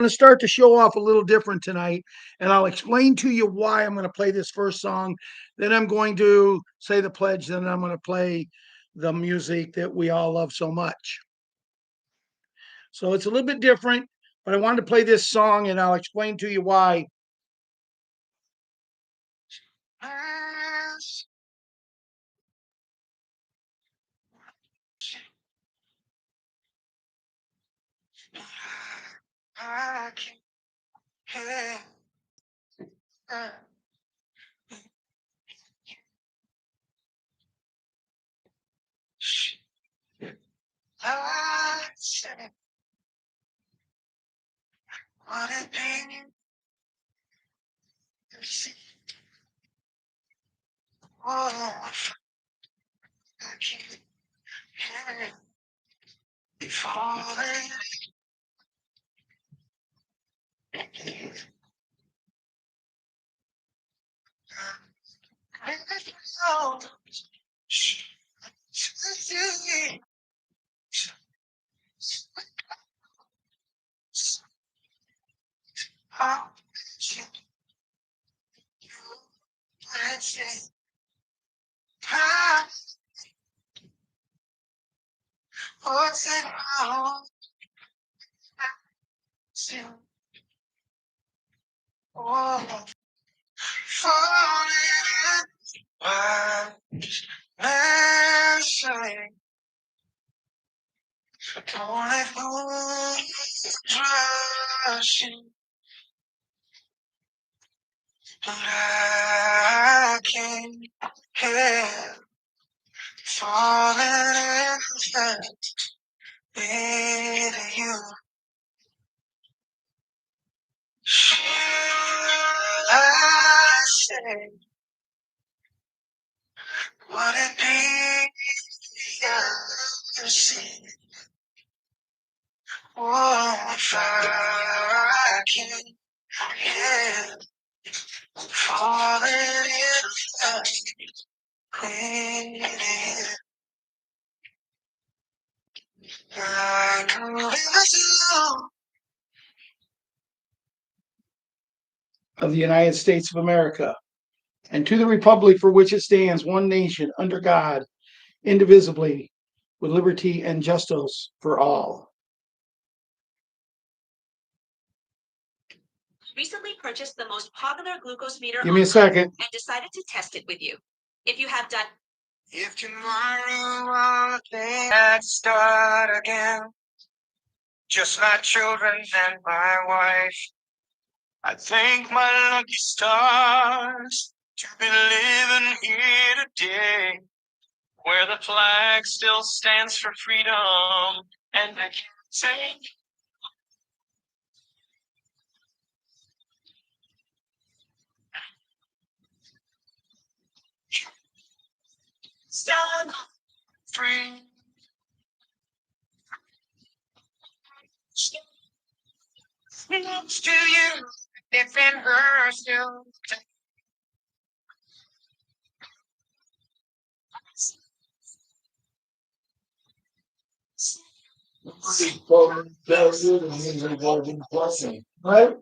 going to start the show off a little different tonight, and I'll explain to you why I'm going to play this first song. Then I'm going to say the pledge, then I'm going to play the music that we all love so much. So it's a little bit different, but I wanted to play this song, and I'll explain to you why. Of the United States of America, and to the republic for which it stands, one nation, under God, indivisibly, with liberty and justice for all. Recently purchased the most popular glucose meter Give me a second. and decided to test it with you. If you have done If tomorrow all things start again, just my children and my wife, I thank my lucky stars to be living here today, where the flag still stands for freedom, and I can't take stand free. Next to you, defend her still. Right?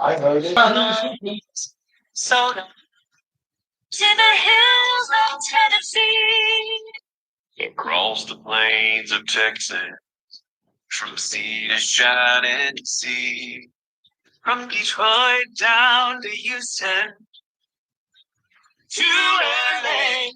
I heard it. So to the hills of Tennessee, across the plains of Texas, from sea to shining sea, from Detroit down to Houston to LA.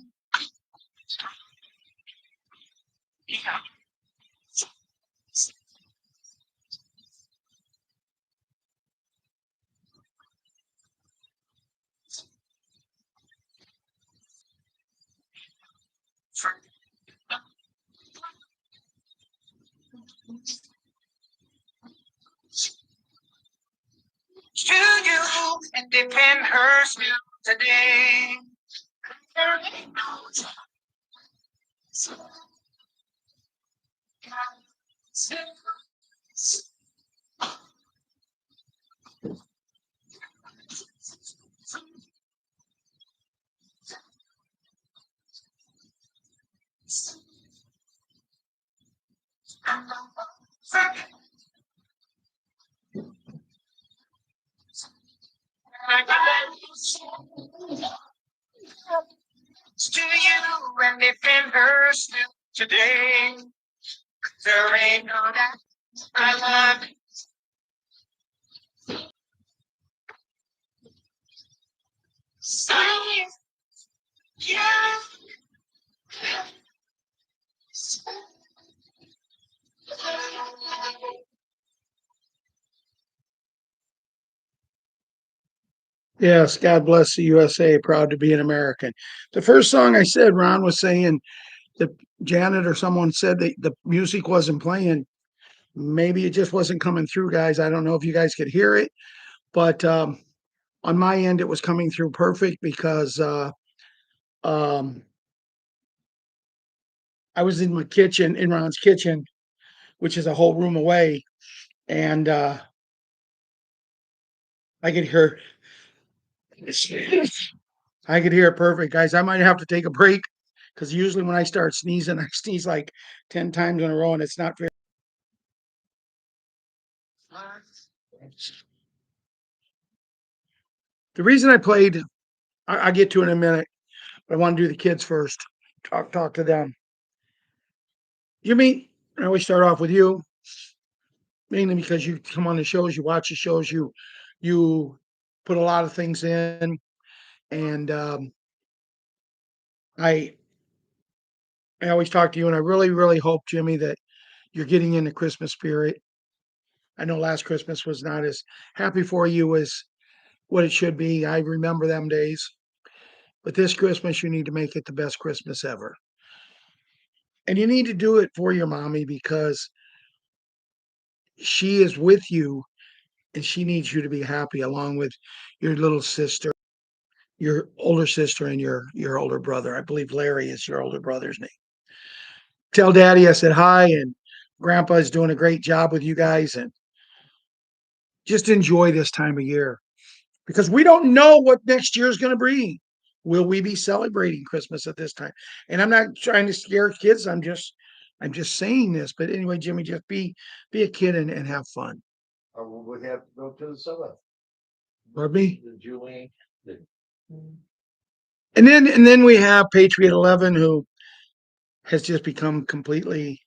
To you and defend her still today. There ain't no To you, and if it hurts today, there ain't no doubt I love you. Yes, God bless the USA. Proud to be an American. The first song I said, Ron was saying that Janet or someone said that the music wasn't playing. Maybe it just wasn't coming through, guys. I don't know if you guys could hear it, but on my end, it was coming through perfect because um, I was in my kitchen, in Ron's kitchen, which is a whole room away, and I could hear. I could hear it perfect, guys. I might have to take a break because usually when I start sneezing, I sneeze like 10 times in a row, and it's not very. The reason I played, I get to in a minute, but I want to do the kids first. Talk to them. Jimmy, I always start off with you, mainly because you come on the shows, you watch the shows, you put a lot of things in, and I I always talk to you, and I really hope, Jimmy, that you're getting in the Christmas spirit. I know last Christmas was not as happy for you as what it should be. I remember them days. But this Christmas, you need to make it the best Christmas ever. And you need to do it for your mommy because she is with you and she needs you to be happy along with your little sister, your older sister, and your older brother. I believe Larry is your older brother's name. Tell Daddy I said hi, and Grandpa is doing a great job with you guys, and just enjoy this time of year because we don't know what next year is going to bring. Will we be celebrating Christmas at this time? And I'm not trying to scare kids. I'm just saying this. But anyway, Jimmy, just be a kid and have fun. Or will we have to go to the summit? Pardon me? The Julie, the And then we have Patriot 11, who has just become completely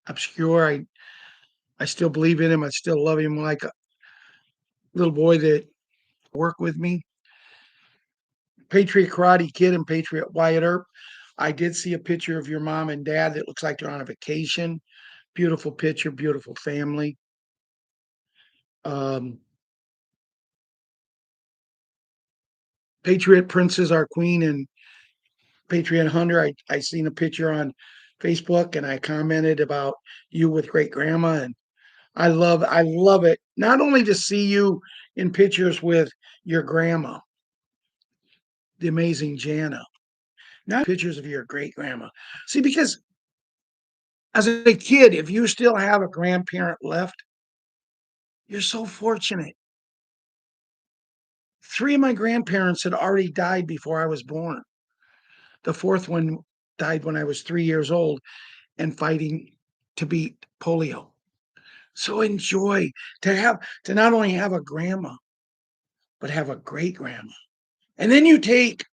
obscure. I still believe in him. I still love him like a little boy that worked with me. Patriot Karate Kid and Patriot Wyatt Earp. I did see a picture of your mom and dad that looks like they're on a vacation. Beautiful picture, beautiful family. Um, Patriot Princess, our queen, and Patriot Hunter. I seen a picture on Facebook and I commented about you with great grandma, and I love it. Not only to see you in pictures with your grandma, the amazing Jana, not pictures of your great grandma. See, because as a kid, if you still have a grandparent left, you're so fortunate. Three of my grandparents had already died before I was born. The fourth one died when I was 3 years old and fighting to beat polio. So enjoy to not only have a grandma, but have a great grandma. And then you take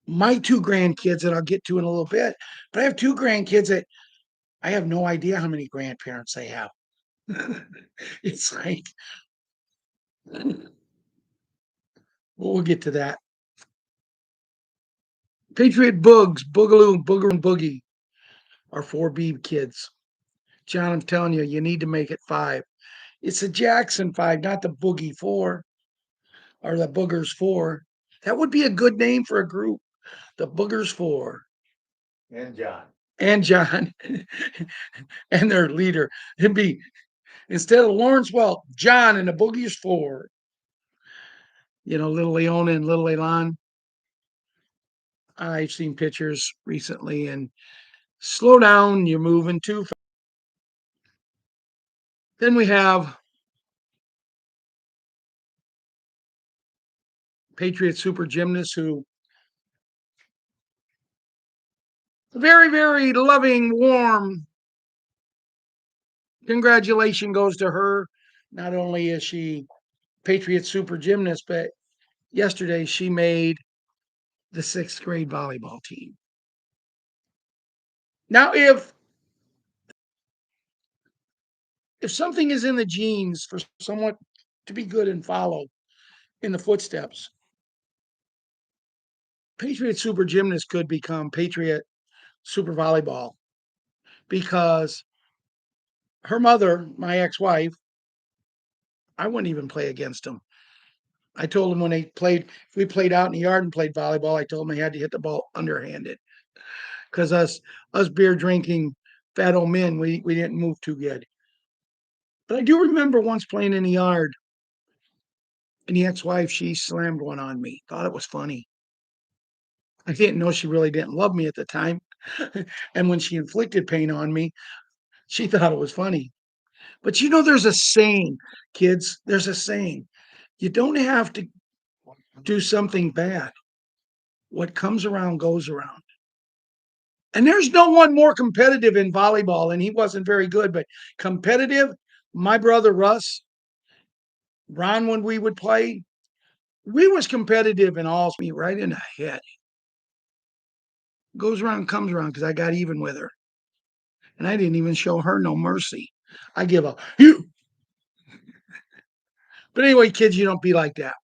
my two grandkids that I'll get to in a little bit, but I have two grandkids that I have no idea how many grandparents they have. It's like, we'll get to that. Patriot Boogs, Boogaloo, Booger, and Boogie are 4B kids. John, I'm telling you, you need to make it 5. It's the Jackson 5, not the Boogie 4 or the Boogers 4. That would be a good name for a group. The Boogers 4 and John. and John and their leader. It'd be instead of Lawrence Welk, John and the Boogies 4. Little Leona and little Elan. I've seen pictures recently and slow down, you're moving too fast. Then we have Patriot Super Gymnast who Very, very loving, warm congratulations goes to her. Not only is she Patriots super gymnast, but yesterday she made the 6th grade volleyball team. Now, if something is in the genes for someone to be good and follow in the footsteps, Patriot super gymnast could become Patriot super volleyball, because her mother, my ex-wife, I wouldn't even play against them. I told them when if we played out in the yard and played volleyball, I told them they had to hit the ball underhanded, because us beer drinking fat old men, we didn't move too good. But I do remember once playing in the yard, and the ex-wife, she slammed one on me. Thought it was funny. I didn't know she really didn't love me at the time. And when she inflicted pain on me, she thought it was funny. But there's a saying, kids, there's a saying. You don't have to do something bad. What comes around goes around. And there's no one more competitive in volleyball, and he wasn't very good, but competitive. My brother Russ, Ron, when we would play, we was competitive and all me right in the head. Goes around, comes around, because I got even with her. And I didn't even show her no mercy. I give up. You. But anyway, kids, you don't be like that.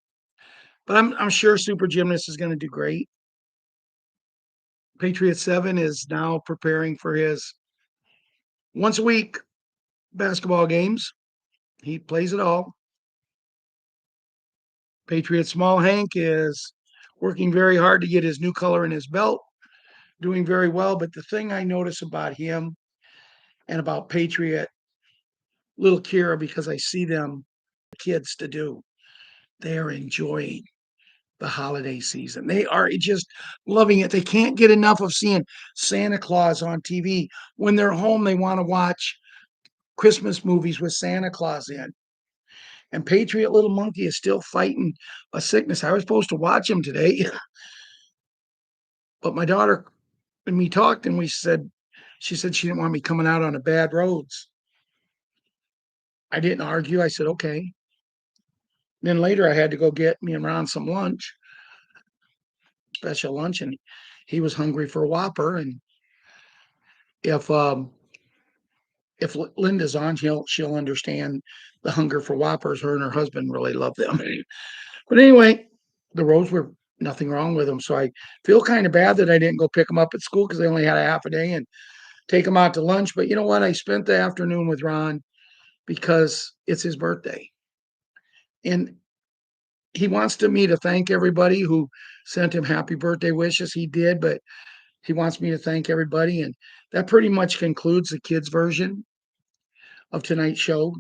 But I'm sure Super Gymnast is going to do great. Patriot 7 is now preparing for his once a week basketball games. He plays it all. Patriot Small Hank is working very hard to get his new color in his belt, doing very well. But the thing I notice about him and about Patriot Little Kira, because I see them kids to do, they are enjoying the holiday season. They are just loving it. They can't get enough of seeing Santa Claus on TV. When they're home, they want to watch Christmas movies with Santa Claus in. And Patriot Little Monkey is still fighting a sickness. I was supposed to watch him today, but my daughter and me talked, and she said she didn't want me coming out on the bad roads. I didn't argue. I said, okay. Then later I had to go get me and Ron some lunch, special lunch, and he was hungry for a Whopper. And if Linda's on, she'll understand the hunger for Whoppers. Her and her husband really love them. But anyway, the roads were nothing wrong with them. So I feel kind of bad that I didn't go pick them up at school, because they only had a half a day, and take them out to lunch. But you know what? I spent the afternoon with Ron because it's his birthday. And he wants me to thank everybody who sent him happy birthday wishes. He did, but he wants me to thank everybody. And that pretty much concludes the kids' version of tonight's show.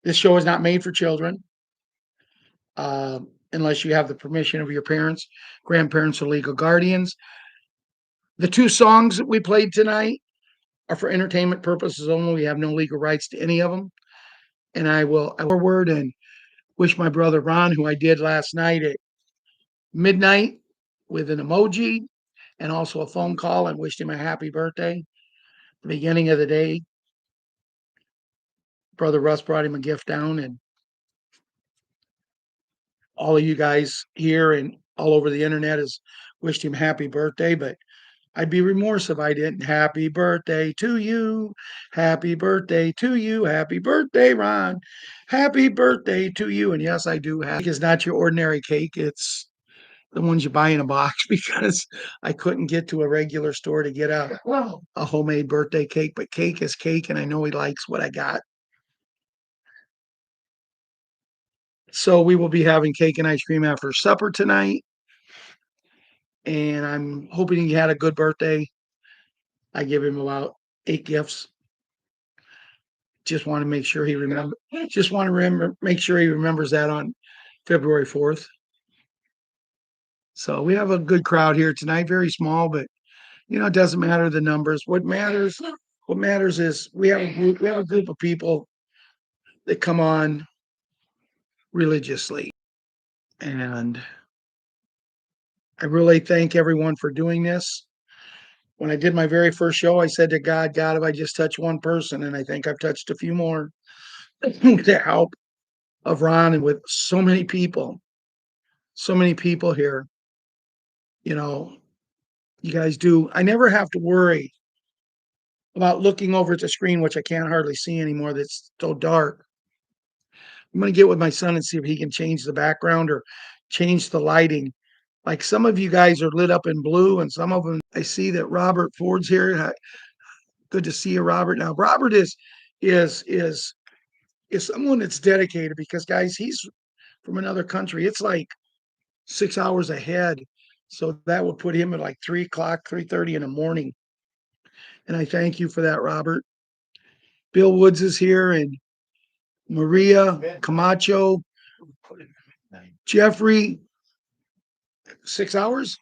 This show is not made for children, unless you have the permission of your parents, grandparents, or legal guardians. The 2 songs that we played tonight are for entertainment purposes only. We have no legal rights to any of them. And I will forward and wish my brother Ron, who I did last night at midnight with an emoji and also a phone call, and wished him a happy birthday. The beginning of the day, brother Russ brought him a gift down, and all of you guys here and all over the internet has wished him happy birthday. But I'd be remorse if I didn't. Happy birthday to you. Happy birthday to you. Happy birthday, Ron. Happy birthday to you. And yes, I do have. It's not your ordinary cake. It's the ones you buy in a box, because I couldn't get to a regular store to get a homemade birthday cake. But cake is cake, and I know he likes what I got. So we will be having cake and ice cream after supper tonight. And I'm hoping he had a good birthday. I give him about 8 gifts. Just want to make sure he make sure he remembers that on February 4th. So we have a good crowd here tonight. Very small, but it doesn't matter the numbers. What matters is we have a group of people that come on religiously. And I really thank everyone for doing this. When I did my very first show, I said to God, God, if I just touch one person, and I think I've touched a few more with the help of Ron and with so many people here. You know, you guys do. I never have to worry about looking over at the screen, which I can't hardly see anymore. That's so dark. I'm going to get with my son and see if he can change the background or change the lighting. Like some of you guys are lit up in blue, and some of them I see that Robert Ford's here. Good to see you, Robert. Now, Robert is is someone that's dedicated because guys, he's from another country. It's like 6 hours ahead. So that would put him at like 3 o'clock, 3:30 in the morning. And I thank you for that, Robert. Bill Woods is here and Maria Camacho, Jeffrey, 6 hours.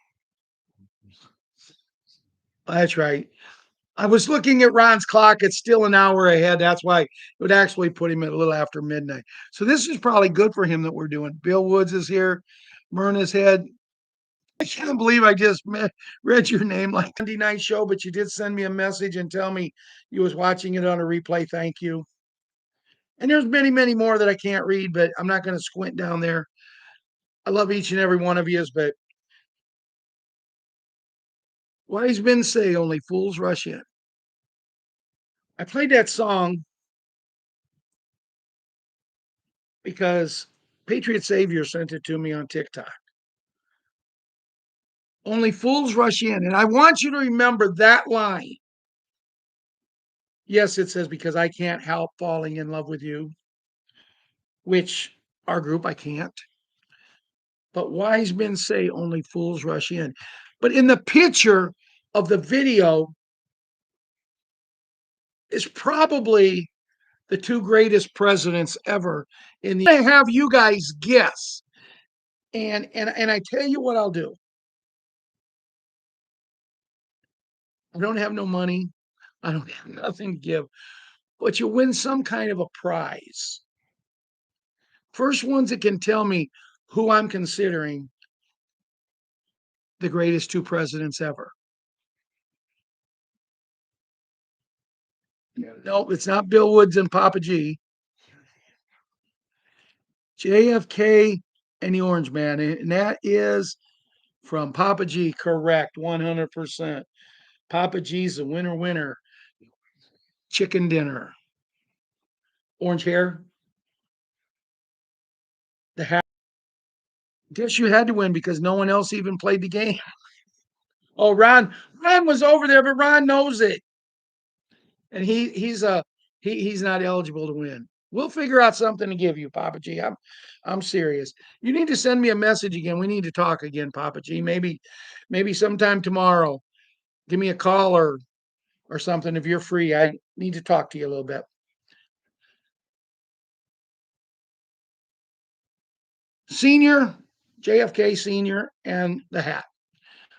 That's right. I was looking at Ron's clock. It's still an hour ahead. That's why it would actually put him at a little after midnight. So this is probably good for him that we're doing. Bill Woods is here. Myrna's head. I can't believe I just read your name like Monday night show, but you did send me a message and tell me you was watching it on a replay. Thank you. And there's many, many more that I can't read, but I'm not going to squint down there. I love each and every one of yous, but wise men say only fools rush in. I played that song because Patriot Savior sent it to me on TikTok. Only fools rush in. And I want you to remember that line. Yes, it says, because I can't help falling in love with you, which our group, I can't. But wise men say only fools rush in. But in the picture of the video is probably the two greatest presidents ever in the. I have you guys guess. And I tell you what I'll do. I don't have no money. I don't have nothing to give, but you win some kind of a prize. First ones that can tell me who I'm considering the greatest two presidents ever. No, it's not Bill Woods and Papa G. JFK and the Orange Man. And that is from Papa G. Correct, 100%. Papa G's the winner. Chicken dinner. Orange hair. The hat. Guess you had to win because no one else even played the game. Oh, Ron was over there, but Ron knows it. And he's not eligible to win. We'll figure out something to give you, Papa G. I'm serious. You need to send me a message again. We need to talk again, Papa G. Maybe sometime tomorrow. Give me a call or something if you're free. I need to talk to you a little bit. Senior, JFK Senior, and the hat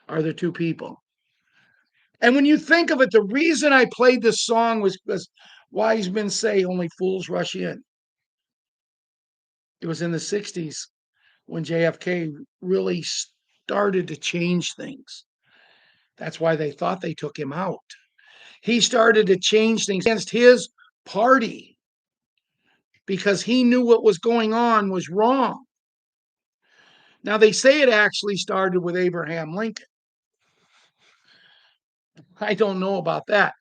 are the two people. And when you think of it, the reason I played this song was because wise men say only fools rush in. It was in the 60s when JFK really started to change things. That's why they thought they took him out. He started to change things against his party because he knew what was going on was wrong. Now, they say it actually started with Abraham Lincoln. I don't know about that.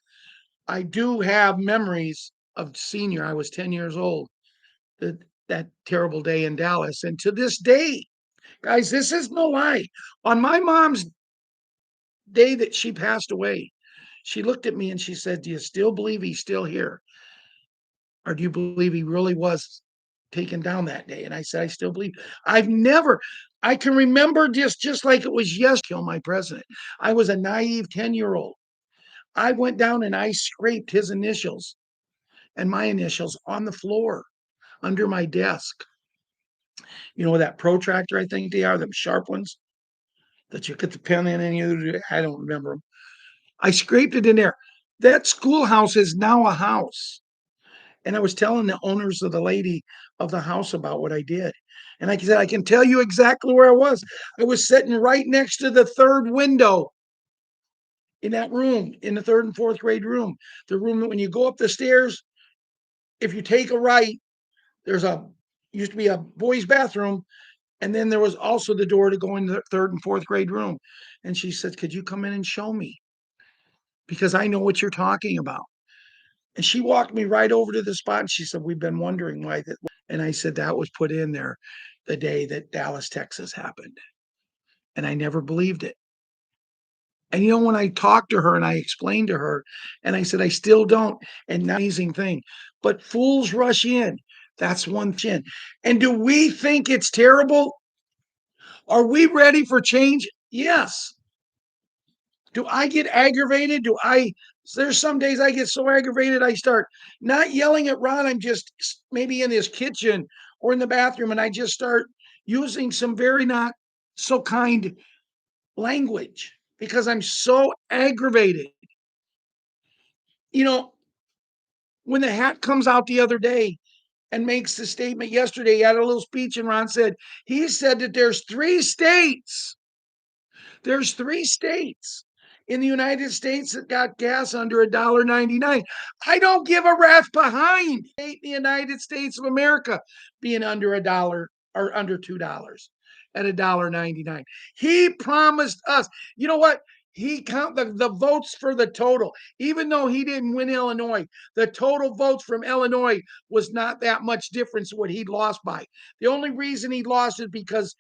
I do have memories of Senior. I was 10 years old that terrible day in Dallas. And to this day, guys, this is no lie. On my mom's day that she passed away, she looked at me and she said, do you still believe he's still here? Or do you believe he really was taken down that day? And I said, I still believe. I can remember just like it was yesterday, kill my president. I was a naive 10-year-old. I went down and I scraped his initials and my initials on the floor under my desk. You know, that protractor, I think they are, them sharp ones that you put the pen in and I don't remember them. I scraped it in there. That schoolhouse is now a house. And I was telling the owners of the lady of the house about what I did. And like I said, I can tell you exactly where I was. I was sitting right next to the third window in that room, in the third and fourth grade room. The room that when you go up the stairs, if you take a right, there's a used to be a boys' bathroom, and then there was also the door to go into the third and fourth grade room. And she said, "Could you come in and show me? Because I know what you're talking about." And she walked me right over to the spot and she said, "We've been wondering why that." And I said, "That was put in there the day that Dallas, Texas happened." And I never believed it. And when I talked to her and I explained to her, and I said, "I still don't." And now, amazing thing, but fools rush in. That's one thing. And do we think it's terrible? Are we ready for change? Yes. Do I get aggravated? There's some days I get so aggravated, I start not yelling at Ron. I'm just maybe in his kitchen or in the bathroom, and I just start using some very not so kind language because I'm so aggravated. You know, when the hat comes out the other day and makes the statement yesterday, he had a little speech, and Ron said, he said that there's three states in the United States that got gas under $1.99. I don't give a rat's behind state in the United States of America being under $1 or under $2 at $1.99. He promised us, you know what? He count the votes for the total, even though he didn't win Illinois. The total votes from Illinois was not that much difference what he lost by. The only reason he lost is because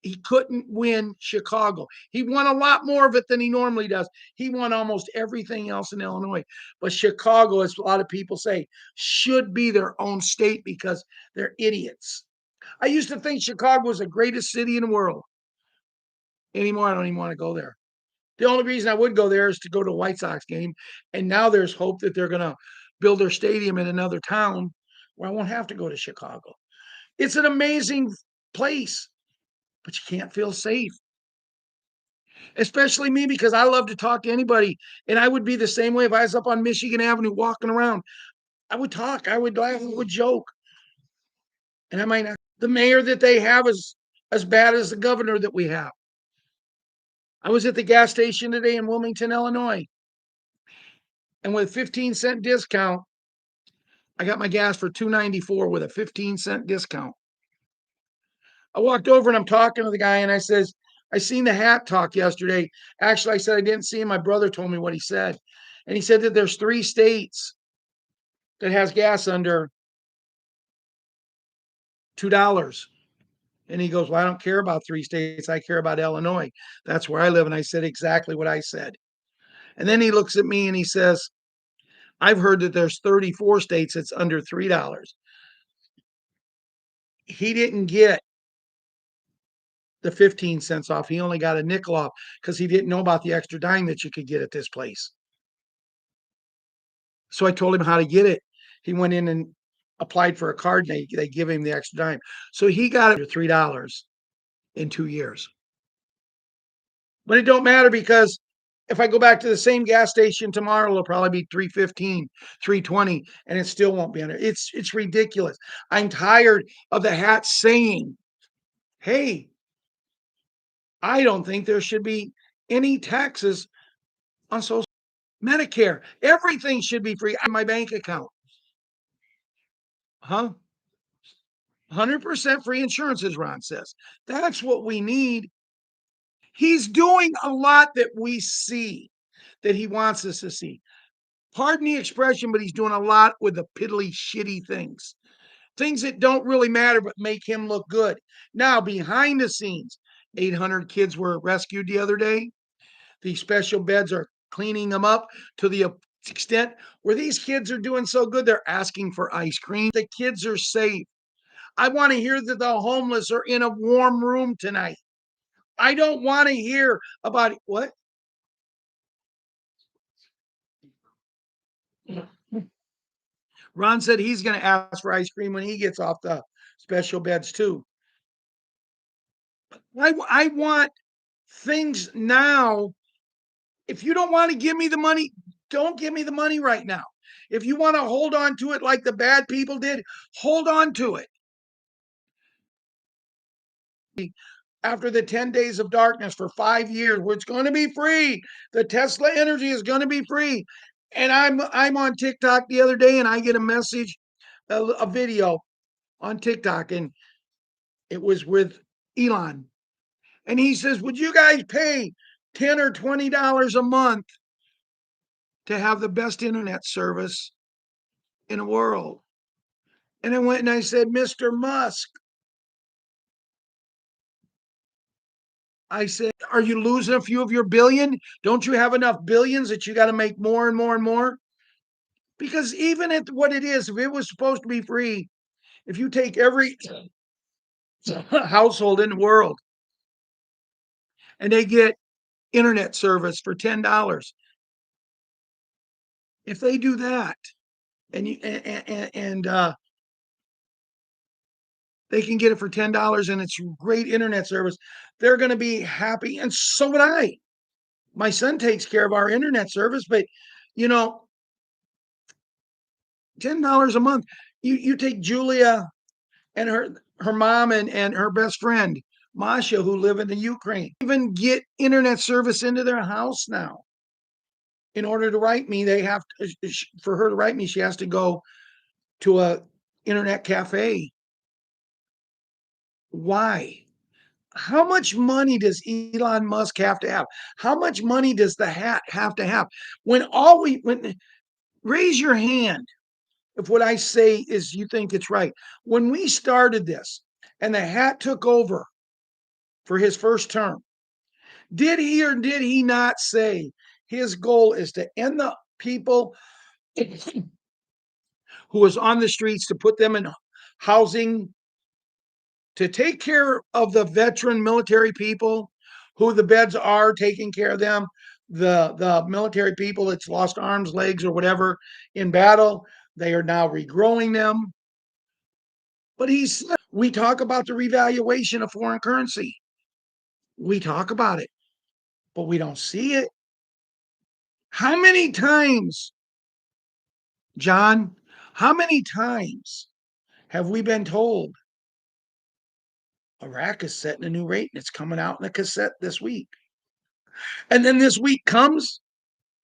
he couldn't win Chicago. He won a lot more of it than he normally does. He won almost everything else in Illinois. But Chicago, as a lot of people say, should be their own state because they're idiots. I used to think Chicago was the greatest city in the world. Anymore, I don't even want to go there. The only reason I would go there is to go to a White Sox game. And now there's hope that they're going to build their stadium in another town where I won't have to go to Chicago. It's an amazing place, but you can't feel safe. Especially me, because I love to talk to anybody. And I would be the same way if I was up on Michigan Avenue walking around. I would talk, I would laugh, I would joke. And I might not. The mayor that they have is as bad as the governor that we have. I was at the gas station today in Wilmington, Illinois. And with a 15-cent discount, I got my gas for $2.94 with a 15-cent discount. I walked over and I'm talking to the guy and I says, "I seen the hat talk yesterday." Actually, I said I didn't see him. My brother told me what he said. And he said that there's 3 states that has gas under $2. And he goes, "Well, I don't care about 3 states. I care about Illinois. That's where I live." And I said exactly what I said. And then he looks at me and he says, "I've heard that there's 34 states that's under $3. He didn't get the 15 cents off. He only got a nickel off because he didn't know about the extra dime that you could get at this place. So I told him how to get it. He went in and applied for a card and they give him the extra dime. So he got it for $3 in 2 years. But it don't matter because if I go back to the same gas station tomorrow, it'll probably be 3.15, 3.20, and it still won't be under. It's ridiculous. I'm tired of the hat saying, "Hey, I don't think there should be any taxes on Social Medicare. Everything should be free on my bank account." Huh? 100% free insurance, as Ron says. That's what we need. He's doing a lot that we see that he wants us to see. Pardon the expression, but he's doing a lot with the piddly, shitty things. Things that don't really matter but make him look good. Now, behind the scenes, 800 kids were rescued the other day. These special beds are cleaning them up to the extent where these kids are doing so good, they're asking for ice cream. The kids are safe. I want to hear that the homeless are in a warm room tonight. I don't want to hear about what? Ron said he's going to ask for ice cream when he gets off the special beds too. I want things now. If you don't want to give me the money, don't give me the money right now. If you want to hold on to it like the bad people did, hold on to it. after the 10 days of darkness for 5 years, where it's going to be free. The Tesla energy is going to be free. And I'm on TikTok the other day and I get a message, a video on TikTok, and it was with Elon. And he says, would you guys pay $10 or $20 a month to have the best internet service in the world? And I went and I said, Mr. Musk, I said, are you losing a few of your billion? Don't you have enough billions that you got to make more and more and more? Because even at what it is, if it was supposed to be free, if you take every household in the world and they get internet service for $10, if they do that and they can get it for $10 and it's great internet service, they're going to be happy. And so would I. My son takes care of our internet service, but you know, $10 a month. You take Julia and her mom and her best friend Masha, who live in the Ukraine, even get internet service into their house now. In order to write me, they have to, for her to write me, she has to go to a internet cafe. Why? How much money does Elon Musk have to have? How much money does the hat have to have? When raise your hand if what I say is you think it's right. When we started this and the hat took over for his first term, did he or did he not say his goal is to end the people who was on the streets, to put them in housing, to take care of the veteran military people who the beds are taking care of them, the military people that's lost arms, legs, or whatever in battle, they are now regrowing them. But we talk about the revaluation of foreign currency. We talk about it, but we don't see it. How many times, John, how many times have we been told Iraq is setting a new rate and it's coming out in a cassette this week? And then this week comes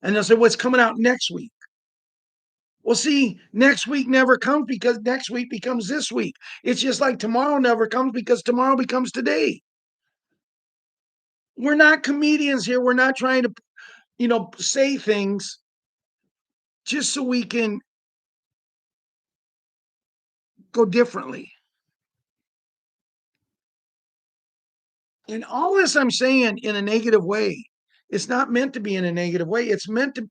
and they'll say, what's coming out next week? Well, see, next week never comes because next week becomes this week. It's just like tomorrow never comes because tomorrow becomes today. We're not comedians here. We're not trying to, say things just so we can go differently. And all this I'm saying in a negative way. It's not meant to be in a negative way. It's meant to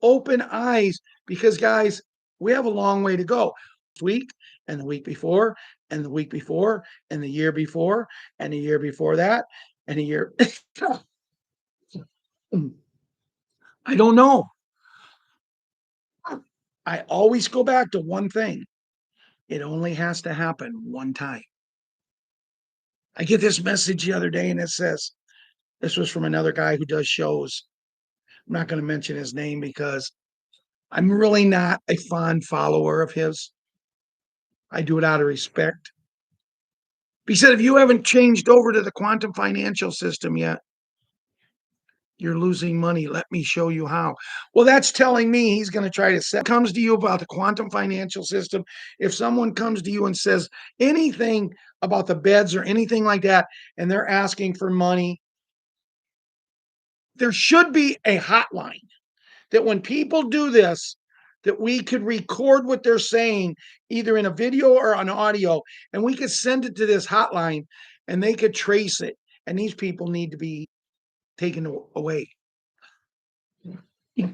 open eyes because, guys, we have a long way to go. This week and the week before and the week before and the year before and the year before that and a year. I don't know. I always go back to one thing. It only has to happen one time. I get this message the other day and it says, this was from another guy who does shows. I'm not going to mention his name because I'm really not a fond follower of his. I do it out of respect. He said, if you haven't changed over to the quantum financial system yet, you're losing money. Let me show you how. Well, that's telling me he's going to try to set comes to you about the quantum financial system. If someone comes to you and says anything about the beds or anything like that, and they're asking for money, there should be a hotline that when people do this, that we could record what they're saying, either in a video or on audio, and we could send it to this hotline and they could trace it. And these people need to be taken away. You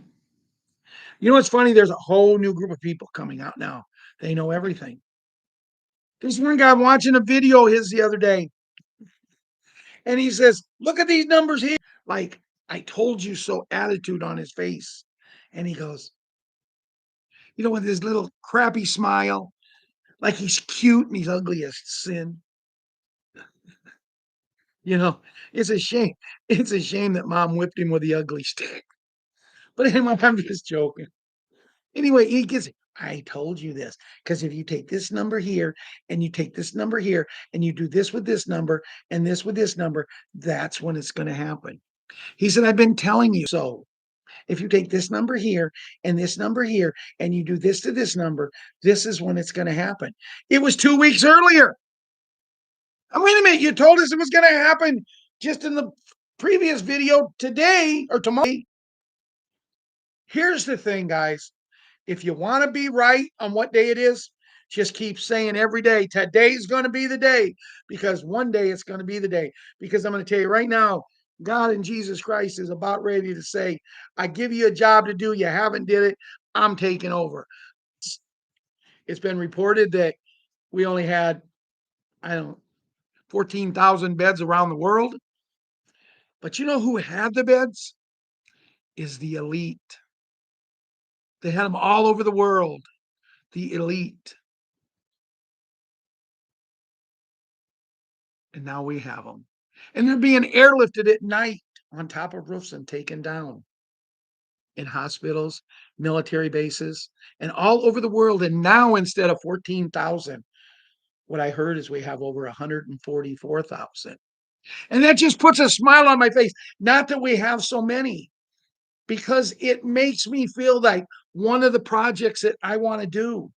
know what's funny? There's a whole new group of people coming out now. They know everything. There's one guy watching a video his the other day, and he says, look at these numbers here. Like, I told you so attitude on his face. And he goes, with his little crappy smile, like he's cute and he's ugly as sin. It's a shame. It's a shame that mom whipped him with the ugly stick. But anyway, I'm just joking. Anyway, he gets I told you this because if you take this number here and you take this number here and you do this with this number and this with this number, that's when it's going to happen. He said, I've been telling you so. If you take this number here and this number here and you do this to this number, this is when it's going to happen. It was 2 weeks earlier. Wait a minute. You told us it was going to happen just in the previous video today or tomorrow. Here's the thing, guys. If you want to be right on what day it is, just keep saying every day, today's going to be the day, because one day it's going to be the day. Because I'm going to tell you right now, God and Jesus Christ is about ready to say, I give you a job to do. You haven't did it. I'm taking over. It's been reported that we only had, 14,000 beds around the world. But you know who had the beds? Is the elite. They had them all over the world. The elite. And now we have them. And they're being airlifted at night on top of roofs and taken down in hospitals, military bases, and all over the world. And now instead of 14,000, what I heard is we have over 144,000. And that just puts a smile on my face. Not that we have so many, because it makes me feel like one of the projects that I want to do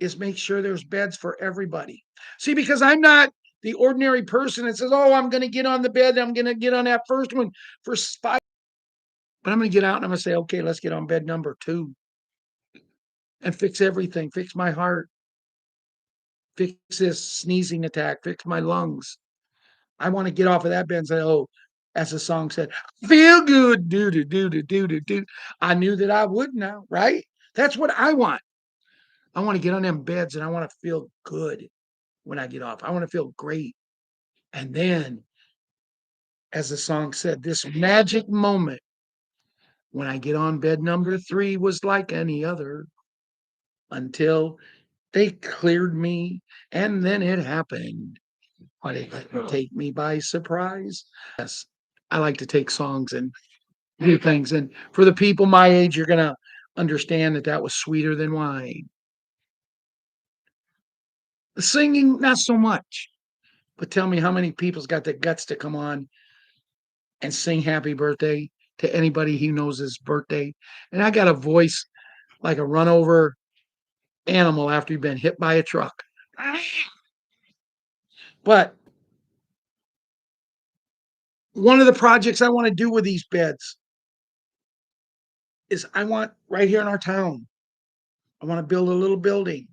is make sure there's beds for everybody. See, because I'm not the ordinary person that says, oh, I'm going to get on the bed. I'm going to get on that first one for 5. But I'm going to get out and I'm going to say, okay, let's get on bed number 2 and fix everything. Fix my heart. Fix this sneezing attack. Fix my lungs. I want to get off of that bed and say, oh, as the song said, feel good. Do, do, do, do, do, do, do. I knew that I would now, right? That's what I want. I want to get on them beds and I want to feel good when I get off. I want to feel great. And then, as the song said, this magic moment when I get on bed number 3 was like any other until they cleared me. And then it happened. But it didn't take me by surprise. Yes, I like to take songs and do things. And for the people my age, you're going to understand that that was sweeter than wine. The singing, not so much. But tell me how many people's got the guts to come on and sing happy birthday to anybody he knows his birthday. And I got a voice like a run over animal after you've been hit by a truck. But one of the projects I want to do with these beds is I want right here in our town, I want to build a little building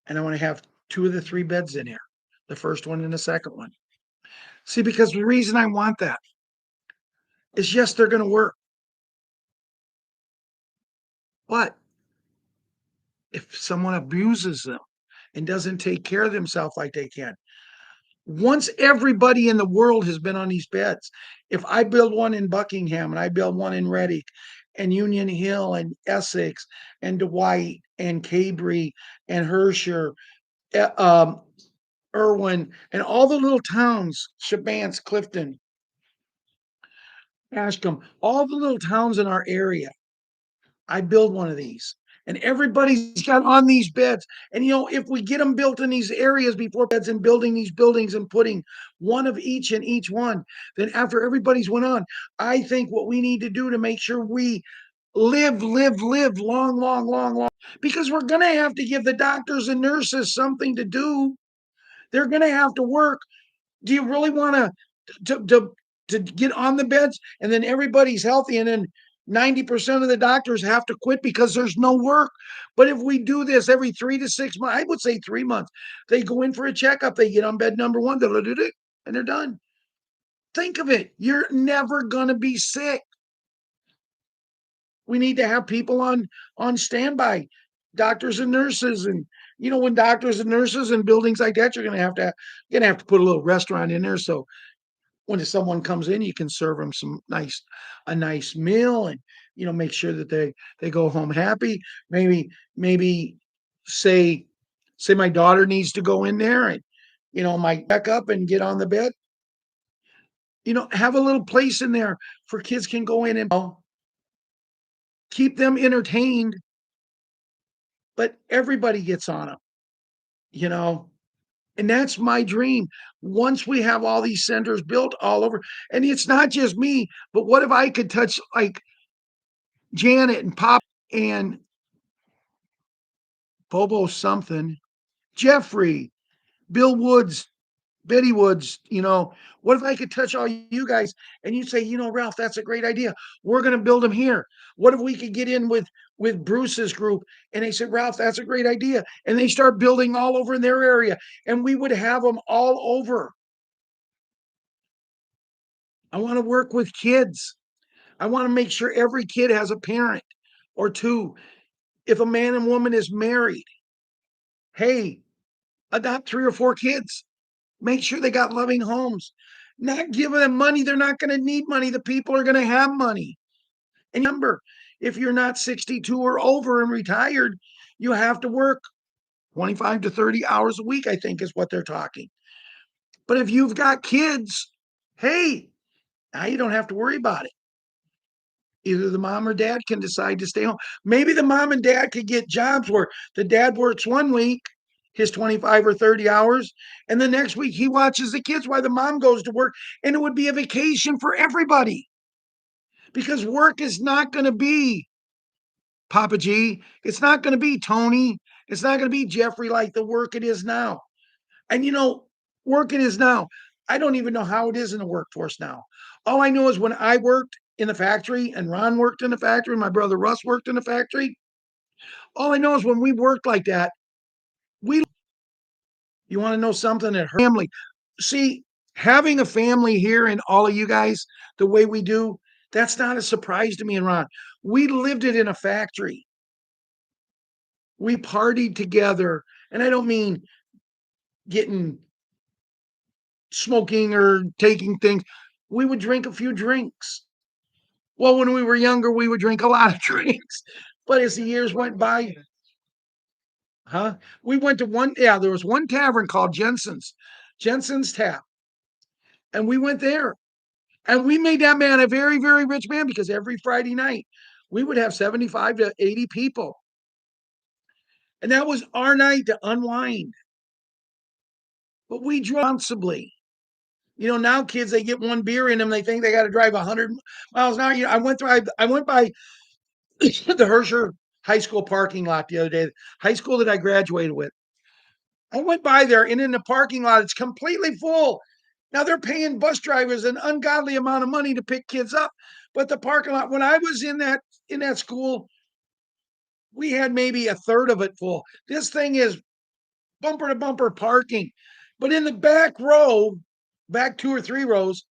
and I want to have 2 of the 3 beds in here, the first one and the second one. See, because the reason I want that is yes, they're going to work. But if someone abuses them and doesn't take care of themselves like they can, once everybody in the world has been on these beds, if I build one in Buckingham and I build one in Reddick and Union Hill and Essex and Dwight and Cabry and Hersher, Irwin, and all the little towns, Shabance, Clifton, Ashcombe, all the little towns in our area, I build one of these. And everybody's got on these beds. And if we get them built in these areas before beds and building these buildings and putting one of each in each one, then after everybody's went on, I think what we need to do to make sure we live long, long, long, long, because we're going to have to give the doctors and nurses something to do. They're going to have to work. Do you really want to get on the beds and then everybody's healthy and then 90% of the doctors have to quit because there's no work? But if we do this every 3 to 6 months, I would say 3 months, they go in for a checkup, they get on bed number 1, and they're done. Think of it. You're never going to be sick. We need to have people on standby, doctors and nurses. And when doctors and nurses and buildings like that, you're gonna have to put a little restaurant in there, so when someone comes in, you can serve them a nice meal, and make sure that they go home happy. Maybe say my daughter needs to go in there and might back up and get on the bed. Have a little place in there for kids can go in and keep them entertained but everybody gets on them, you know. And that's my dream. Once we have all these centers built all over, and it's not just me, but what if I could touch like Janet and Pop and Bobo something, Jeffrey, Bill Woods, Betty Woods, what if I could touch all you guys and you say, Ralph, that's a great idea. We're going to build them here. What if we could get in with Bruce's group and they said, Ralph, that's a great idea. And they start building all over in their area and we would have them all over. I want to work with kids. I want to make sure every kid has a parent or two. If a man and woman is married, hey, adopt 3 or 4 kids. Make sure they got loving homes. Not giving them money. They're not going to need money. The people are going to have money. And remember, if you're not 62 or over and retired, you have to work 25 to 30 hours a week, I think is what they're talking. But if you've got kids, hey, now you don't have to worry about it. Either the mom or dad can decide to stay home. Maybe the mom and dad could get jobs where the dad works one week, his 25 or 30 hours, and the next week he watches the kids while the mom goes to work. And it would be a vacation for everybody because work is not going to be Papa G. It's not going to be Tony. It's not going to be Jeffrey like the work it is now. And work it is now. I don't even know how it is in the workforce now. All I know is when I worked in the factory and Ron worked in the factory, my brother Russ worked in the factory. All I know is when we worked like that, you want to know something that her family, see, having a family here and all of you guys, the way we do, that's not a surprise to me and Ron. We lived it in a factory. We partied together. And I don't mean getting smoking or taking things. We would drink a few drinks. Well, when we were younger, we would drink a lot of drinks. But as the years went by, we went to there was one tavern called Jensen's Tap. And we went there. And we made that man a very, very rich man because every Friday night we would have 75 to 80 people. And that was our night to unwind. But we drove responsibly. Now kids, they get one beer in them, they think they got to drive 100 miles an hour. I went by the Herscher High School parking lot the other day, high school that I graduated with. I went by there, and in the parking lot, it's completely full. Now they're paying bus drivers an ungodly amount of money to pick kids up, but the parking lot, when I was in that school, we had maybe a third of it full. This thing is bumper to bumper parking, but in the back row, back 2 or 3 rows,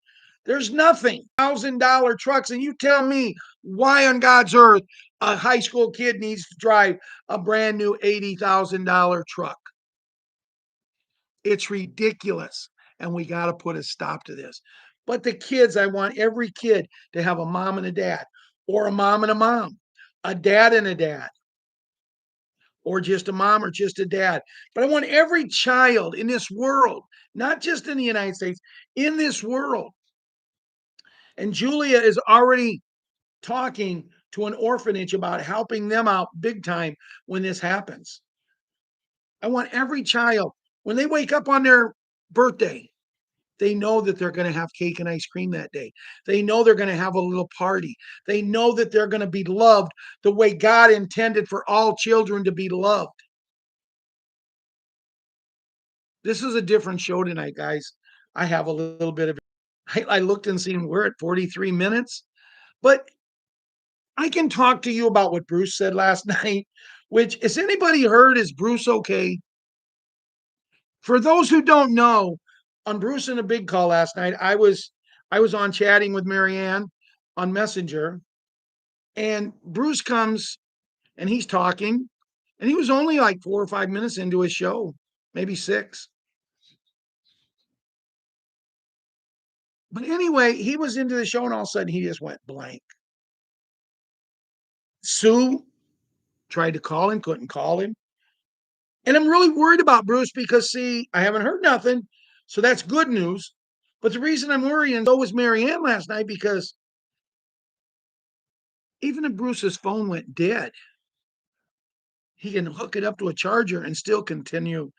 there's nothing. $1,000 trucks, and you tell me why on God's earth a high school kid needs to drive a brand new $80,000 truck. It's ridiculous, and we got to put a stop to this. But the kids, I want every kid to have a mom and a dad, or a mom and a mom, a dad and a dad, or just a mom or just a dad. But I want every child in this world, not just in the United States, in this world. And Julia is already talking to an orphanage about helping them out big time when this happens. I want every child, when they wake up on their birthday, they know that they're going to have cake and ice cream that day. They know they're going to have a little party. They know that they're going to be loved the way God intended for all children to be loved. This is a different show tonight, guys. I have a little bit of, I looked and seen we're at 43 minutes, but I can talk to you about what Bruce said last night, which, has anybody heard, is Bruce okay? For those who don't know, on Bruce and a Big Call last night, I was on chatting with Marianne on Messenger, and Bruce comes and he's talking, and he was only like 4 or 5 minutes into his show, maybe 6. But anyway, he was into the show, and all of a sudden he just went blank. Sue tried to call him, couldn't call him. And I'm really worried about Bruce because, see, I haven't heard nothing. So that's good news. But the reason I'm worrying, and so was Marianne last night, because even if Bruce's phone went dead, he can hook it up to a charger and still continue,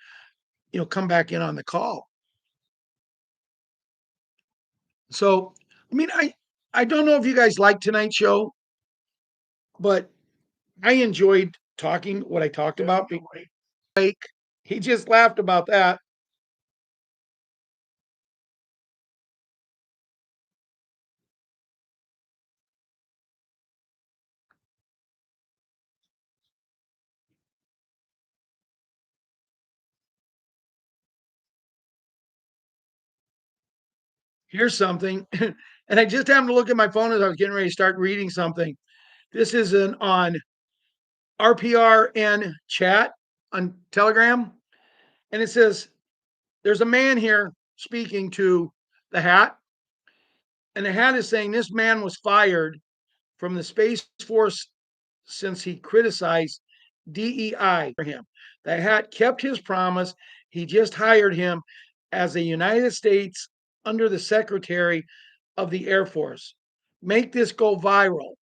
come back in on the call. So, I mean, I don't know if you guys like tonight's show, but I enjoyed talking what I talked about. He just laughed about that. Here's something, and I just happened to look at my phone as I was getting ready to start reading something. This is on RPRN chat on Telegram, and it says there's a man here speaking to the hat, and the hat is saying this man was fired from the Space Force since he criticized DEI for him. The hat kept his promise. He just hired him as a United States under the Secretary of the Air Force. Make this go viral.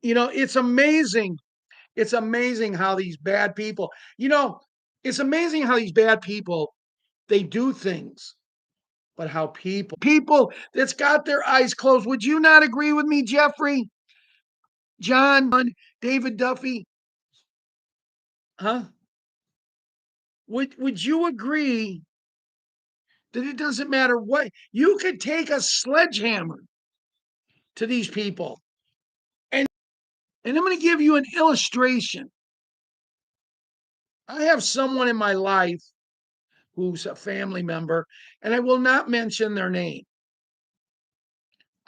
It's amazing. It's amazing how these bad people, it's amazing how these bad people, they do things, but how people that's got their eyes closed. Would you not agree with me, Jeffrey, John, David Duffy? Huh? Would you agree that it doesn't matter what you could take a sledgehammer to these people? And I'm going to give you an illustration. I have someone in my life who's a family member, and I will not mention their name.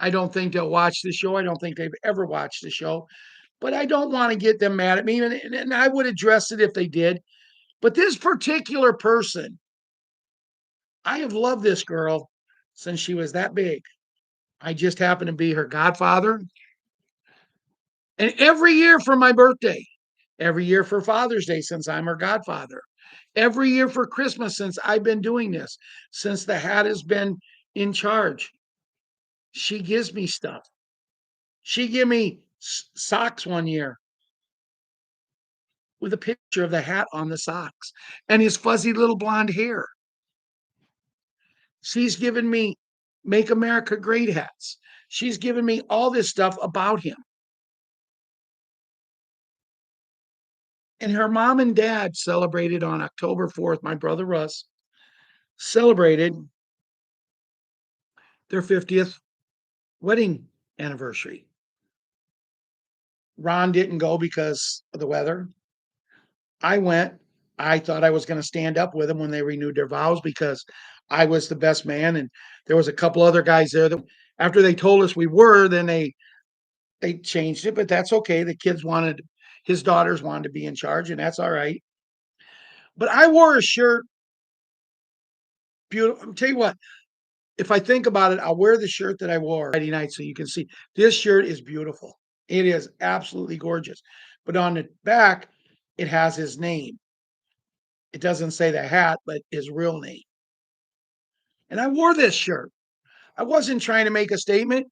I don't think they'll watch the show. I don't think they've ever watched the show, but I don't want to get them mad at me. And I would address it if they did. But this particular person, I have loved this girl since she was that big. I just happen to be her godfather. And every year for my birthday, every year for Father's Day, since I'm her godfather, every year for Christmas, since I've been doing this, since the hat has been in charge, she gives me stuff. She gave me socks one year with a picture of the hat on the socks and his fuzzy little blonde hair. She's given me Make America Great hats. She's given me all this stuff about him. And her mom and dad celebrated on October 4th. My brother Russ celebrated their 50th wedding anniversary. Ron didn't go because of the weather. I went. I thought I was going to stand up with them when they renewed their vows because I was the best man. And there was a couple other guys there that after they told us we were, then they changed it, but that's okay. The kids wanted, his daughters wanted to be in charge, and that's all right. But I wore a shirt. Beautiful. I'll tell you what, if I think about it, I'll wear the shirt that I wore Friday night so you can see. This shirt is beautiful. It is absolutely gorgeous. But on the back, it has his name. It doesn't say the hat, but his real name. And I wore this shirt. I wasn't trying to make a statement.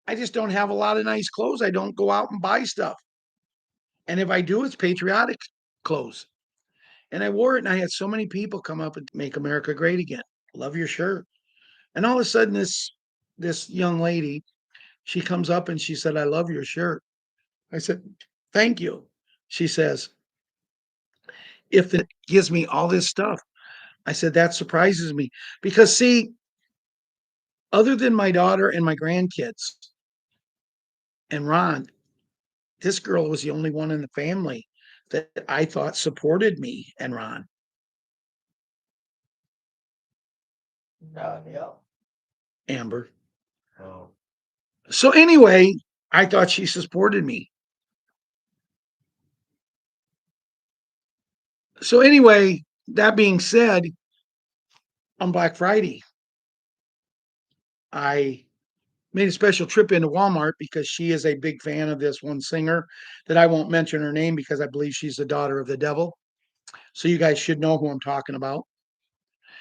I just don't have a lot of nice clothes. I don't go out and buy stuff. And if I do, it's patriotic clothes. And I wore it, and I had so many people come up and Make America Great Again. Love your shirt. And all of a sudden, this young lady, she comes up and she said, I love your shirt. I said, thank you. She says, if it gives me all this stuff, I said, that surprises me. Because see, other than my daughter and my grandkids and Ron, this girl was the only one in the family that I thought supported me and Ron. Yeah. Amber. Oh. So anyway, I thought she supported me. So anyway, that being said, on Black Friday, I made a special trip into Walmart because she is a big fan of this one singer that I won't mention her name because I believe she's the daughter of the devil. So you guys should know who I'm talking about.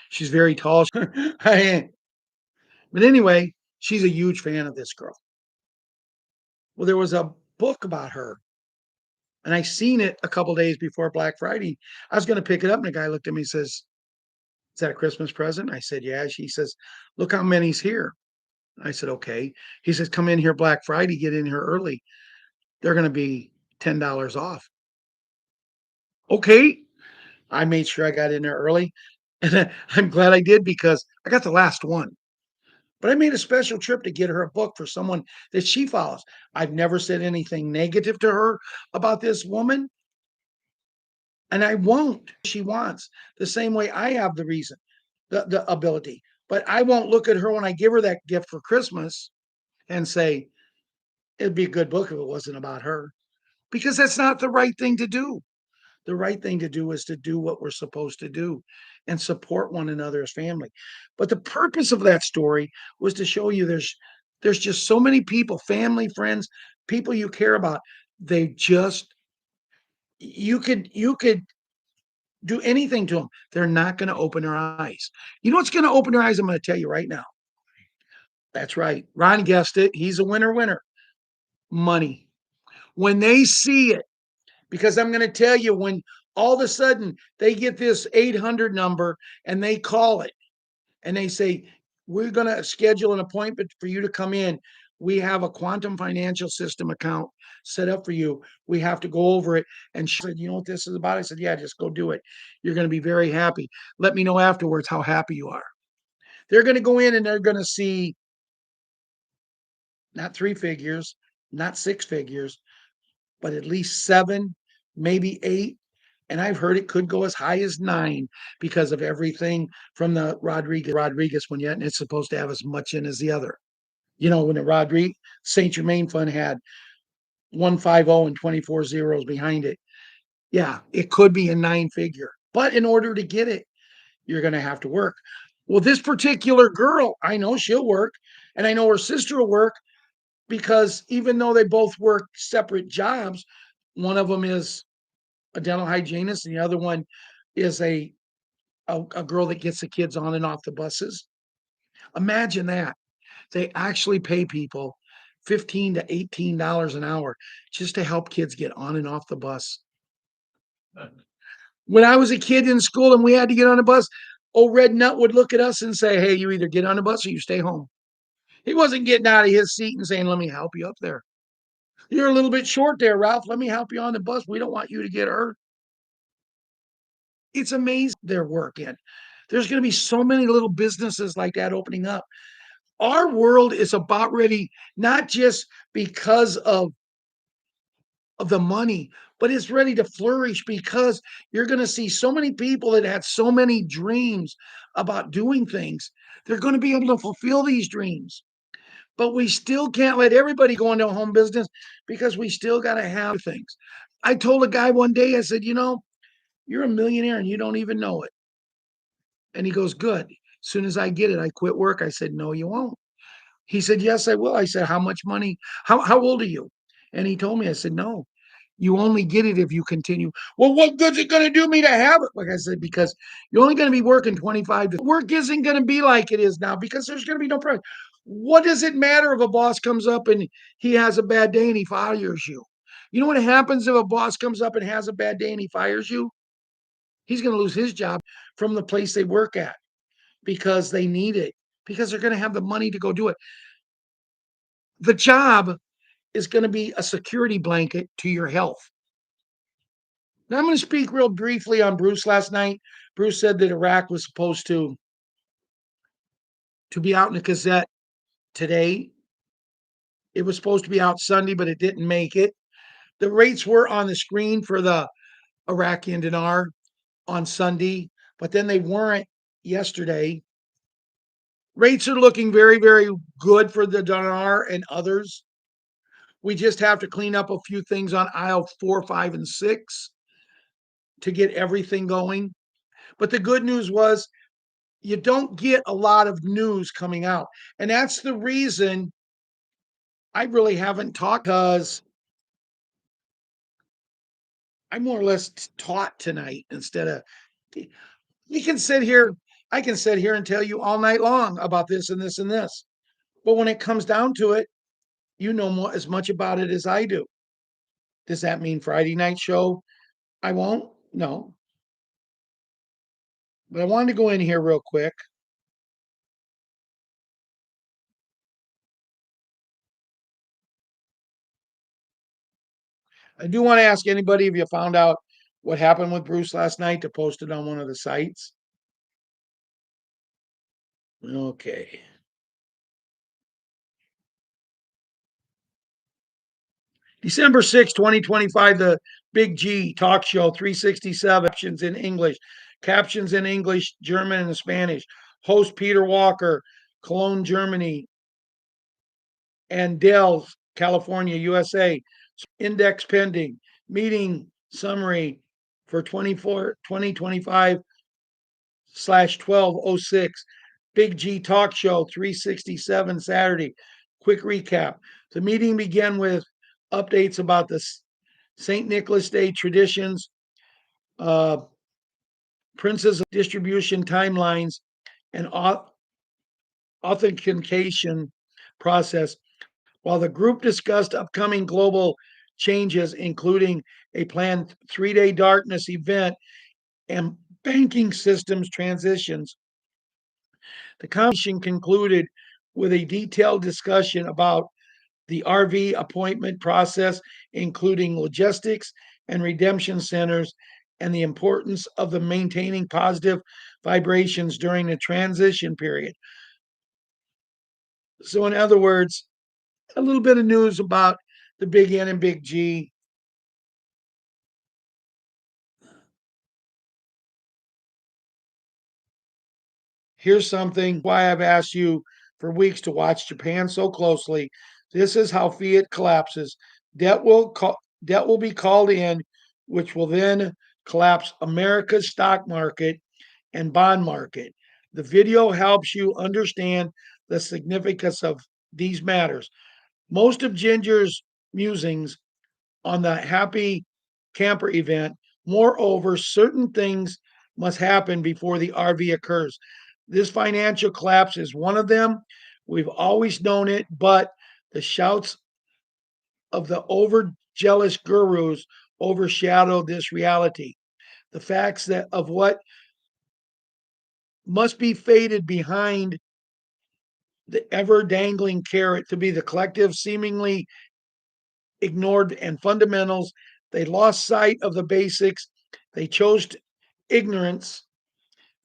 She's very tall. But anyway, she's a huge fan of this girl. Well, there was a book about her And I seen it a couple days before Black Friday. I was going to pick it up, and the guy looked at me and says, "Is that a Christmas present?" I said, "Yeah." She says, "Look how many's here." I said, "Okay." He says, "Come in here Black Friday, get in here early. They're going to be $10 off." Okay. I made sure I got in there early. And I'm glad I did because I got the last one. But I made a special trip to get her a book for someone that she follows. I've never said anything negative to her about this woman, and I won't. She wants the same way I have the reason, the ability. But I won't look at her when I give her that gift for Christmas and say, it'd be a good book if it wasn't about her, because that's not the right thing to do. The right thing to do is to do what we're supposed to do and support one another as family. But the purpose of that story was to show you there's just so many people, family, friends, people you care about. They just you could do anything to them. They're not going to open their eyes. You know what's going to open their eyes? I'm going to tell you right now. That's right. Ron guessed it. He's a winner. Money. When they see it, because I'm going to tell you, when all of a sudden they get this 800 number and they call it and they say, we're going to schedule an appointment for you to come in. We have a quantum financial system account set up for you. We have to go over it. And she said, you know what this is about? I said, yeah, just go do it. You're going to be very happy. Let me know afterwards how happy you are. They're going to go in and they're going to see not three figures, not six figures, but at least seven, maybe eight. And I've heard it could go as high as nine because of everything from the Rodriguez one yet. And it's supposed to have as much in as the other. You know, when the Rodriguez St. Germain fund had 150 and 24 zeros behind it. Yeah, it could be a nine figure. But in order to get it, you're going to have to work. Well, this particular girl, I know she'll work, and I know her sister will work, because even though they both work separate jobs, one of them is a dental hygienist, and the other one is a girl that gets the kids on and off the buses. Imagine that. They actually pay people $15 to $18 an hour just to help kids get on and off the bus. When I was a kid in school and we had to get on a bus, old Red Nut would look at us and say, hey, you either get on the bus or you stay home. He wasn't getting out of his seat and saying, let me help you up there. You're a little bit short there, Ralph. Let me help you on the bus. We don't want you to get hurt. It's amazing they're working. There's going to be so many little businesses like that opening up. Our world is about ready, not just because of the money, but it's ready to flourish because you're going to see so many people that had so many dreams about doing things. They're going to be able to fulfill these dreams. But we still can't let everybody go into a home business because we still got to have things. I told a guy one day, I said, you know, you're a millionaire and you don't even know it. And he goes, good. As soon as I get it, I quit work. I said, no, you won't. He said, yes, I will. I said, how much money? How old are you? And he told me, I said, no, you only get it if you continue. Well, what good's it going to do me to have it? Like I said, because you're only going to be working 25 to work isn't going to be like it is now because there's going to be no price. What does it matter if a boss comes up and he has a bad day and he fires you? You know what happens if a boss comes up and has a bad day and he fires you? He's going to lose his job from the place they work at because they need it, because they're going to have the money to go do it. The job is going to be a security blanket to your health. Now, I'm going to speak real briefly on Bruce last night. Bruce said that Iraq was supposed to be out in the Gazette today. It was supposed to be out Sunday, but it didn't make it. The rates were on the screen for the Iraqi dinar on Sunday, but then they weren't yesterday. Rates are looking very, very good for the dinar and others. We just have to clean up a few things on aisle 4, 5, and 6 to get everything going. But the good news was you don't get a lot of news coming out. And that's the reason I really haven't talked, because I more or less taught tonight instead of, you can sit here, I can sit here and tell you all night long about this and this and this. But when it comes down to it, you know more as much about it as I do. Does that mean Friday night show? I won't? No. But I wanted to go in here real quick. I do want to ask anybody if you found out what happened with Bruce last night to post it on one of the sites. Okay. December 6, 2025, the Big G talk show 367, captions in English, German, and Spanish. Host Peter Walker, Cologne, Germany, and Dells, California, USA. Index pending. Meeting summary for 2025/1206. Big G Talk Show 367 Saturday. Quick recap. The meeting began with updates about the St. Nicholas Day traditions, uh, Prince's distribution timelines, and authentication process, while the group discussed upcoming global changes, including a planned 3-day darkness event and banking systems transitions. The conversation concluded with a detailed discussion about the RV appointment process, including logistics and redemption centers, and the importance of the maintaining positive vibrations during the transition period. So, in other words, a little bit of news about the Big N and Big G. Here's something why I've asked you for weeks to watch Japan so closely. This is how fiat collapses. Debt will be called in, which will then collapse America's stock market and bond market. The video helps you understand the significance of these matters. Most of Ginger's musings on the Happy Camper event. Moreover, certain things must happen before the RV occurs. This financial collapse is one of them. We've always known it, but the shouts of the over jealous gurus overshadow this reality. The facts that of what must be faded behind the ever dangling carrot to be the collective, seemingly ignored and fundamentals. They lost sight of the basics. They chose ignorance,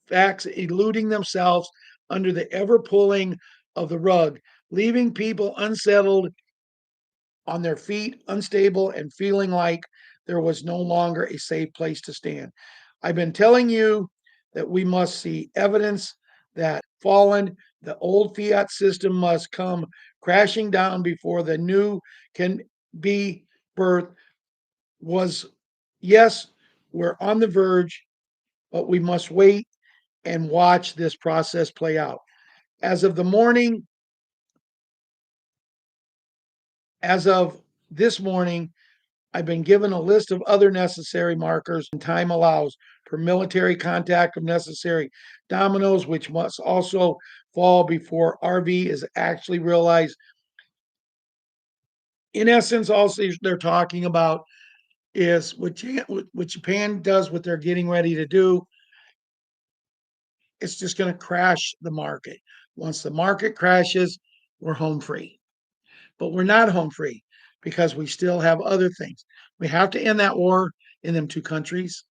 facts, eluding themselves under the ever pulling of the rug, leaving people unsettled on their feet, unstable, and feeling like there was no longer a safe place to stand. I've been telling you that we must see evidence that fallen, the old fiat system must come crashing down before the new can be birthed. Was yes, we're on the verge, but we must wait and watch this process play out. As of the morning, as of this morning, I've been given a list of other necessary markers and time allows for military contact if necessary. Dominoes, which must also fall before RV is actually realized. In essence, also they're talking about is what Japan does, what they're getting ready to do. It's just going to crash the market. Once the market crashes, we're home free. But we're not home free because we still have other things. We have to end that war in them two countries.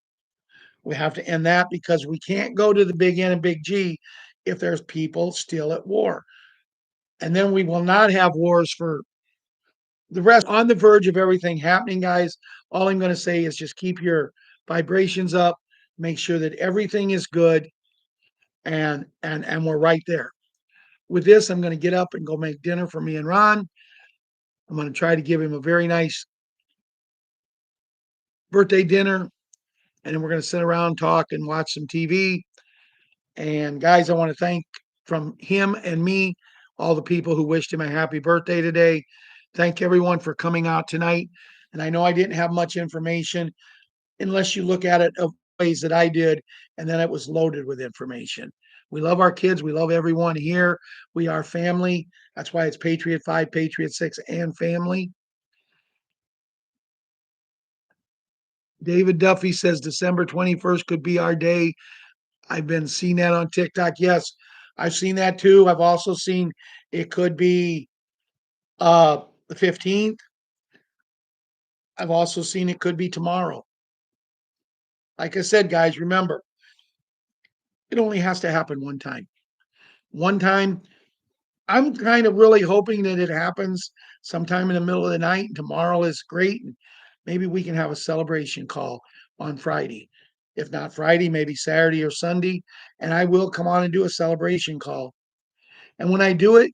We have to end that because we can't go to the Big N and Big G if there's people still at war. And then we will not have wars for the rest. On the verge of everything happening, guys. All I'm going to say is just keep your vibrations up, make sure that everything is good, and we're right there. With this, I'm going to get up and go make dinner for me and Ron. I'm going to try to give him a very nice birthday dinner, and then we're going to sit around, talk, and watch some TV. And guys, I want to thank from him and me all the people who wished him a happy birthday today. Thank everyone for coming out tonight. And I know I didn't have much information unless you look at it of ways that I did, and then it was loaded with information. We love our kids. We love everyone here. We are family. That's why it's Patriot 5, Patriot 6, and family. David Duffy says December 21st could be our day. I've been seeing that on TikTok. Yes, I've seen that too. I've also seen it could be the 15th. I've also seen it could be tomorrow. Like I said, guys, remember, it only has to happen one time. One time. I'm kind of really hoping that it happens sometime in the middle of the night. Tomorrow is great. And maybe we can have a celebration call on Friday. If not Friday, maybe Saturday or Sunday. And I will come on and do a celebration call. And when I do it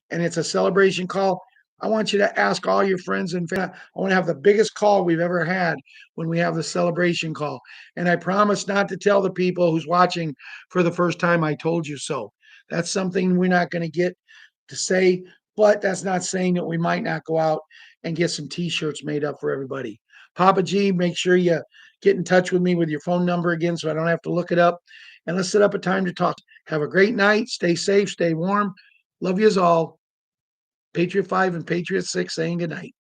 and it's a celebration call, I want you to ask all your friends and family. I want to have the biggest call we've ever had when we have the celebration call. And I promise not to tell the people who's watching for the first time I told you so. That's something we're not going to get to say, but that's not saying that we might not go out and get some t-shirts made up for everybody. Papa G, make sure you get in touch with me with your phone number again so I don't have to look it up. And let's set up a time to talk. Have a great night. Stay safe, stay warm. Love yous all. Patriot 5 and Patriot 6 saying goodnight.